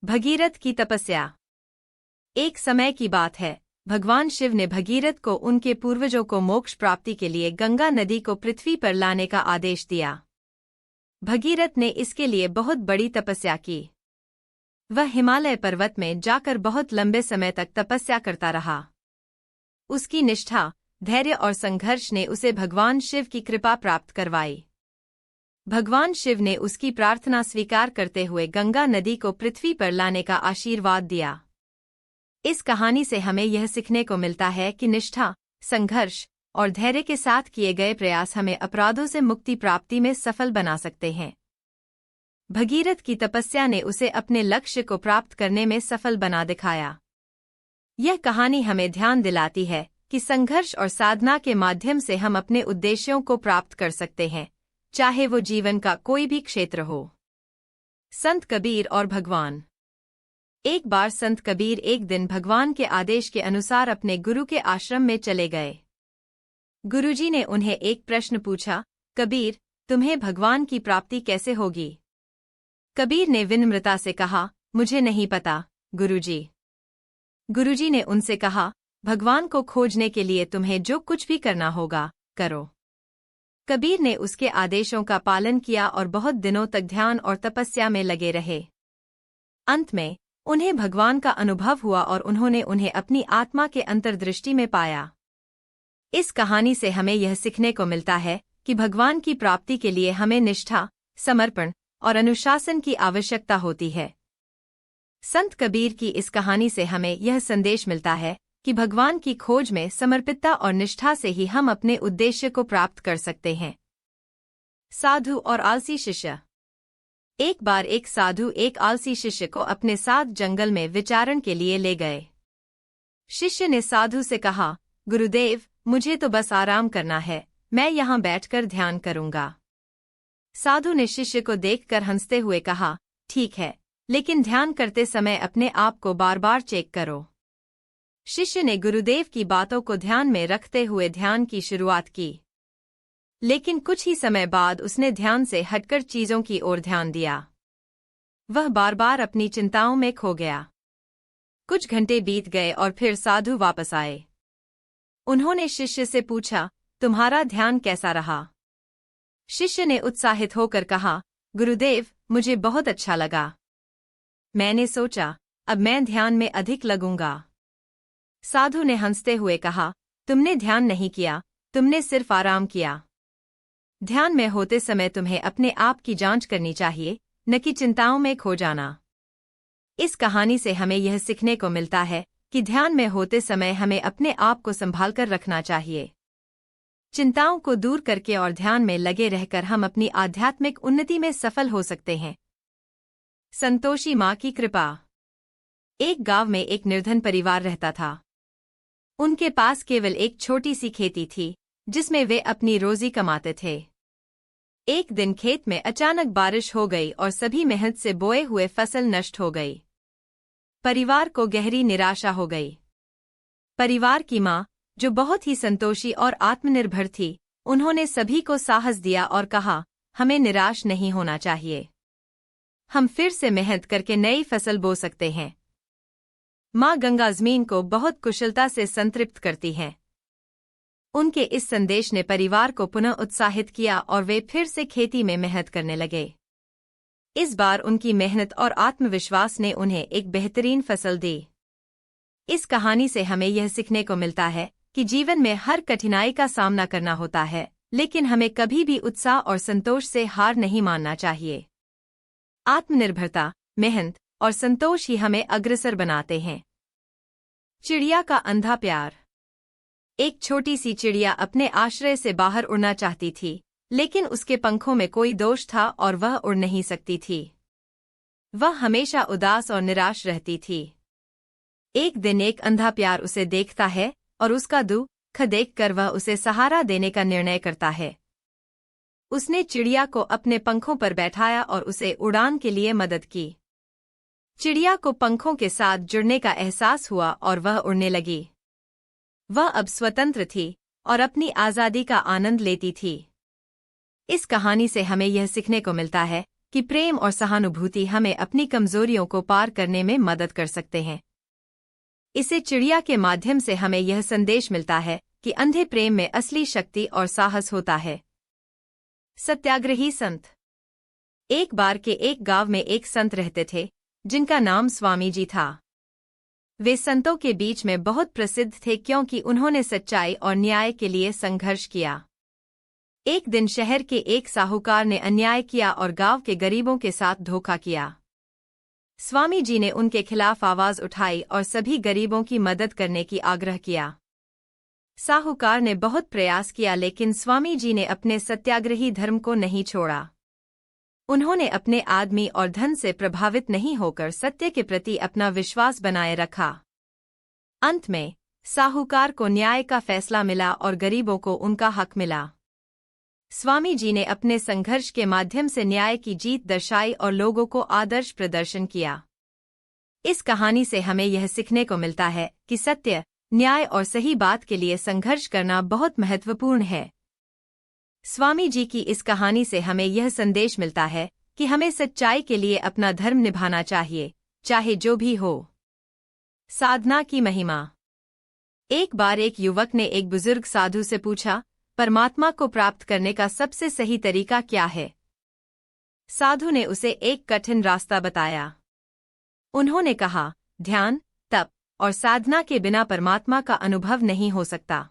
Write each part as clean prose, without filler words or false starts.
भगीरथ की तपस्या। एक समय की बात है, भगवान शिव ने भगीरथ को उनके पूर्वजों को मोक्ष प्राप्ति के लिए गंगा नदी को पृथ्वी पर लाने का आदेश दिया। भगीरथ ने इसके लिए बहुत बड़ी तपस्या की। वह हिमालय पर्वत में जाकर बहुत लंबे समय तक तपस्या करता रहा। उसकी निष्ठा, धैर्य और संघर्ष ने उसे भगवान शिव की कृपा प्राप्त करवाई। भगवान शिव ने उसकी प्रार्थना स्वीकार करते हुए गंगा नदी को पृथ्वी पर लाने का आशीर्वाद दिया। इस कहानी से हमें यह सीखने को मिलता है कि निष्ठा, संघर्ष और धैर्य के साथ किए गए प्रयास हमें अपराधों से मुक्ति प्राप्ति में सफल बना सकते हैं। भगीरथ की तपस्या ने उसे अपने लक्ष्य को प्राप्त करने में सफल बना दिखाया। यह कहानी हमें ध्यान दिलाती है कि संघर्ष और साधना के माध्यम से हम अपने उद्देश्यों को प्राप्त कर सकते हैं, चाहे वो जीवन का कोई भी क्षेत्र हो। संत कबीर और भगवान। एक बार संत कबीर एक दिन भगवान के आदेश के अनुसार अपने गुरु के आश्रम में चले गए। गुरुजी ने उन्हें एक प्रश्न पूछा, कबीर, तुम्हें भगवान की प्राप्ति कैसे होगी? कबीर ने विनम्रता से कहा, मुझे नहीं पता, गुरुजी। गुरुजी ने उनसे कहा, भगवान को खोजने के लिए तुम्हें जो कुछ भी करना होगा, करो। कबीर ने उसके आदेशों का पालन किया और बहुत दिनों तक ध्यान और तपस्या में लगे रहे। अंत में उन्हें भगवान का अनुभव हुआ और उन्होंने उन्हें अपनी आत्मा के अंतर्दृष्टि में पाया। इस कहानी से हमें यह सीखने को मिलता है कि भगवान की प्राप्ति के लिए हमें निष्ठा, समर्पण और अनुशासन की आवश्यकता होती है। संत कबीर की इस कहानी से हमें यह संदेश मिलता है कि भगवान की खोज में समर्पितता और निष्ठा से ही हम अपने उद्देश्य को प्राप्त कर सकते हैं। साधु और आलसी शिष्य। एक बार एक साधु एक आलसी शिष्य को अपने साथ जंगल में विचारण के लिए ले गए। शिष्य ने साधु से कहा, गुरुदेव, मुझे तो बस आराम करना है, मैं यहाँ बैठकर ध्यान करूँगा। साधु ने शिष्य को देखकर हंसते हुए कहा, ठीक है, लेकिन ध्यान करते समय अपने आप को बार बार चेक करो। शिष्य ने गुरुदेव की बातों को ध्यान में रखते हुए ध्यान की शुरुआत की, लेकिन कुछ ही समय बाद उसने ध्यान से हटकर चीजों की ओर ध्यान दिया। वह बार बार अपनी चिंताओं में खो गया। कुछ घंटे बीत गए और फिर साधु वापस आए। उन्होंने शिष्य से पूछा, तुम्हारा ध्यान कैसा रहा? शिष्य ने उत्साहित होकर कहा, गुरुदेव, मुझे बहुत अच्छा लगा। मैंने सोचा, अब मैं ध्यान में अधिक लगूंगा। साधु ने हंसते हुए कहा, तुमने ध्यान नहीं किया, तुमने सिर्फ आराम किया। ध्यान में होते समय तुम्हें अपने आप की जांच करनी चाहिए, न कि चिंताओं में खो जाना। इस कहानी से हमें यह सीखने को मिलता है कि ध्यान में होते समय हमें अपने आप को संभालकर रखना चाहिए। चिंताओं को दूर करके और ध्यान में लगे रहकर हम अपनी आध्यात्मिक उन्नति में सफल हो सकते हैं। संतोषी माँ की कृपा। एक गांव में एक निर्धन परिवार रहता था। उनके पास केवल एक छोटी सी खेती थी, जिसमें वे अपनी रोजी कमाते थे। एक दिन खेत में अचानक बारिश हो गई और सभी मेहनत से बोए हुए फसल नष्ट हो गई। परिवार को गहरी निराशा हो गई। परिवार की माँ, जो बहुत ही संतोषी और आत्मनिर्भर थी, उन्होंने सभी को साहस दिया और कहा, हमें निराश नहीं होना चाहिए। हम फिर से मेहनत करके नई फसल बो सकते हैं। माँ गंगा जमीन को बहुत कुशलता से संतृप्त करती हैं। उनके इस संदेश ने परिवार को पुनः उत्साहित किया और वे फिर से खेती में मेहनत करने लगे। इस बार उनकी मेहनत और आत्मविश्वास ने उन्हें एक बेहतरीन फसल दी। इस कहानी से हमें यह सीखने को मिलता है कि जीवन में हर कठिनाई का सामना करना होता है, लेकिन हमें कभी भी उत्साह और संतोष से हार नहीं मानना चाहिए। आत्मनिर्भरता, मेहनत और संतोष ही हमें अग्रसर बनाते हैं। चिड़िया का अंधा प्यार। एक छोटी सी चिड़िया अपने आश्रय से बाहर उड़ना चाहती थी, लेकिन उसके पंखों में कोई दोष था और वह उड़ नहीं सकती थी। वह हमेशा उदास और निराश रहती थी। एक दिन एक अंधा प्यार उसे देखता है और उसका दुख देखकर वह उसे सहारा देने का निर्णय करता है। उसने चिड़िया को अपने पंखों पर बैठाया और उसे उड़ान के लिए मदद की। चिड़िया को पंखों के साथ जुड़ने का एहसास हुआ और वह उड़ने लगी। वह अब स्वतंत्र थी और अपनी आज़ादी का आनंद लेती थी। इस कहानी से हमें यह सीखने को मिलता है कि प्रेम और सहानुभूति हमें अपनी कमजोरियों को पार करने में मदद कर सकते हैं। इसे चिड़िया के माध्यम से हमें यह संदेश मिलता है कि अंधे प्रेम में असली शक्ति और साहस होता है। सत्याग्रही संत। एक बार के एक गांव में एक संत रहते थे जिनका नाम स्वामी जी था। वे संतों के बीच में बहुत प्रसिद्ध थे क्योंकि उन्होंने सच्चाई और न्याय के लिए संघर्ष किया। एक दिन शहर के एक साहूकार ने अन्याय किया और गांव के गरीबों के साथ धोखा किया। स्वामी जी ने उनके खिलाफ आवाज उठाई और सभी गरीबों की मदद करने की आग्रह किया। साहूकार ने बहुत प्रयास किया लेकिन स्वामी जी ने अपने सत्याग्रही धर्म को नहीं छोड़ा। उन्होंने अपने आदमी और धन से प्रभावित नहीं होकर सत्य के प्रति अपना विश्वास बनाए रखा। अंत में साहूकार को न्याय का फैसला मिला और गरीबों को उनका हक मिला। स्वामी जी ने अपने संघर्ष के माध्यम से न्याय की जीत दर्शाई और लोगों को आदर्श प्रदर्शन किया। इस कहानी से हमें यह सीखने को मिलता है कि सत्य, न्याय और सही बात के लिए संघर्ष करना बहुत महत्वपूर्ण है। स्वामी जी की इस कहानी से हमें यह संदेश मिलता है कि हमें सच्चाई के लिए अपना धर्म निभाना चाहिए, चाहे जो भी हो। साधना की महिमा। एक बार एक युवक ने एक बुजुर्ग साधु से पूछा, परमात्मा को प्राप्त करने का सबसे सही तरीका क्या है? साधु ने उसे एक कठिन रास्ता बताया। उन्होंने कहा, ध्यान, तप और साधना के बिना परमात्मा का अनुभव नहीं हो सकता।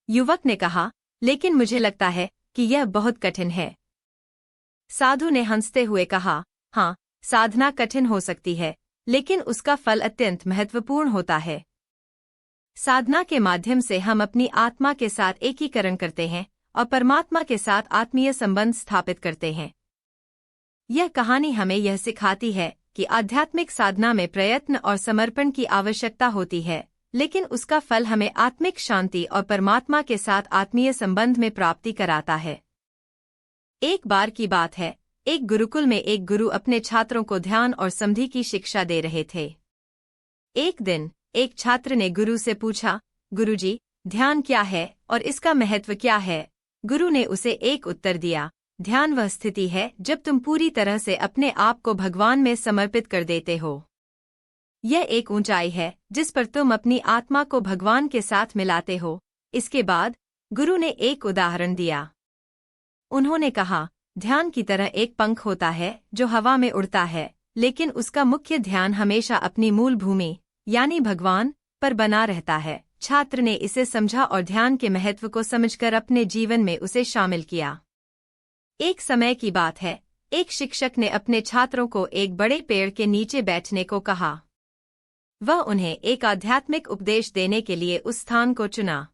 युवक ने कहा, लेकिन मुझे लगता है कि यह बहुत कठिन है। साधु ने हंसते हुए कहा, हाँ, साधना कठिन हो सकती है, लेकिन उसका फल अत्यंत महत्वपूर्ण होता है। साधना के माध्यम से हम अपनी आत्मा के साथ एकीकरण करते हैं और परमात्मा के साथ आत्मीय संबंध स्थापित करते हैं। यह कहानी हमें यह सिखाती है कि आध्यात्मिक साधना में प्रयत्न और समर्पण की आवश्यकता होती है, लेकिन उसका फल हमें आत्मिक शांति और परमात्मा के साथ आत्मीय संबंध में प्राप्ति कराता है। एक बार की बात है, एक गुरुकुल में एक गुरु अपने छात्रों को ध्यान और समाधि की शिक्षा दे रहे थे। एक दिन एक छात्र ने गुरु से पूछा, गुरुजी, ध्यान क्या है और इसका महत्व क्या है? गुरु ने उसे एक उत्तर दिया, ध्यान वह स्थिति है जब तुम पूरी तरह से अपने आप को भगवान में समर्पित कर देते हो। यह एक ऊंचाई है जिस पर तुम अपनी आत्मा को भगवान के साथ मिलाते हो। इसके बाद गुरु ने एक उदाहरण दिया। उन्होंने कहा, ध्यान की तरह एक पंख होता है जो हवा में उड़ता है, लेकिन उसका मुख्य ध्यान हमेशा अपनी मूल भूमि यानी भगवान पर बना रहता है। छात्र ने इसे समझा और ध्यान के महत्व को समझकर अपने जीवन में उसे शामिल किया। एक समय की बात है, एक शिक्षक ने अपने छात्रों को एक बड़े पेड़ के नीचे बैठने को कहा। वह उन्हें एक आध्यात्मिक उपदेश देने के लिए उस स्थान को चुना।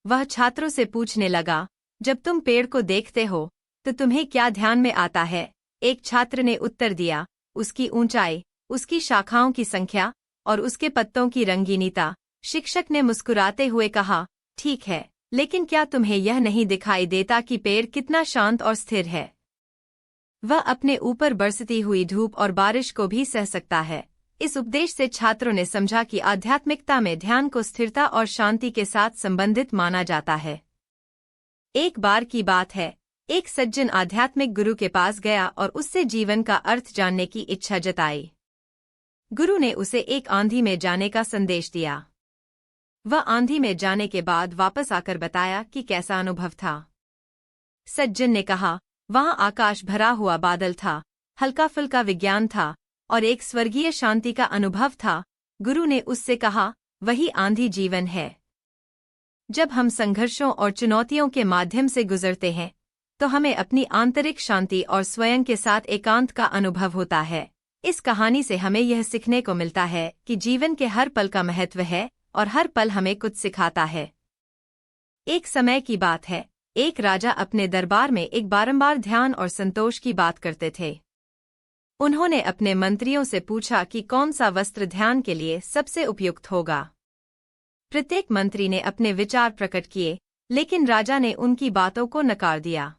वह छात्रों से पूछने लगा, जब तुम पेड़ को देखते हो तो तुम्हें क्या ध्यान में आता है? एक छात्र ने उत्तर दिया, उसकी ऊंचाई, उसकी शाखाओं की संख्या और उसके पत्तों की रंगीनीता। शिक्षक ने मुस्कुराते हुए कहा, ठीक है, लेकिन क्या तुम्हें यह नहीं दिखाई देता कि पेड़ कितना शांत और स्थिर है? वह अपने ऊपर बरसती हुई धूप और बारिश को भी सह सकता है। इस उपदेश से छात्रों ने समझा कि आध्यात्मिकता में ध्यान को स्थिरता और शांति के साथ संबंधित माना जाता है। एक बार की बात है, एक सज्जन आध्यात्मिक गुरु के पास गया और उससे जीवन का अर्थ जानने की इच्छा जताई। गुरु ने उसे एक आंधी में जाने का संदेश दिया। वह आंधी में जाने के बाद वापस आकर बताया कि कैसा अनुभव था। सज्जन ने कहा, वहां आकाश भरा हुआ बादल था, हल्का फुल्का विज्ञान था और एक स्वर्गीय शांति का अनुभव था। गुरु ने उससे कहा, वही आंधी जीवन है। जब हम संघर्षों और चुनौतियों के माध्यम से गुजरते हैं तो हमें अपनी आंतरिक शांति और स्वयं के साथ एकांत का अनुभव होता है। इस कहानी से हमें यह सीखने को मिलता है कि जीवन के हर पल का महत्व है और हर पल हमें कुछ सिखाता है। एक समय की बात है, एक राजा अपने दरबार में एक बारंबार ध्यान और संतोष की बात करते थे। उन्होंने अपने मंत्रियों से पूछा कि कौन सा वस्त्र ध्यान के लिए सबसे उपयुक्त होगा। प्रत्येक मंत्री ने अपने विचार प्रकट किए, लेकिन राजा ने उनकी बातों को नकार दिया।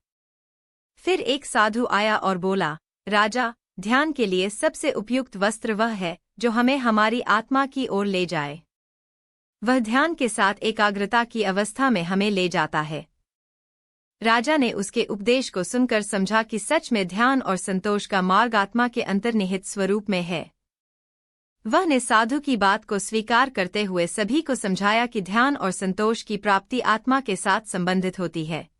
फिर एक साधु आया और बोला, राजा, ध्यान के लिए सबसे उपयुक्त वस्त्र वह है जो हमें हमारी आत्मा की ओर ले जाए। वह ध्यान के साथ एकाग्रता की अवस्था में हमें ले जाता है। राजा ने उसके उपदेश को सुनकर समझा कि सच में ध्यान और संतोष का मार्ग आत्मा के अंतर्निहित स्वरूप में है। वह ने साधु की बात को स्वीकार करते हुए सभी को समझाया कि ध्यान और संतोष की प्राप्ति आत्मा के साथ संबंधित होती है।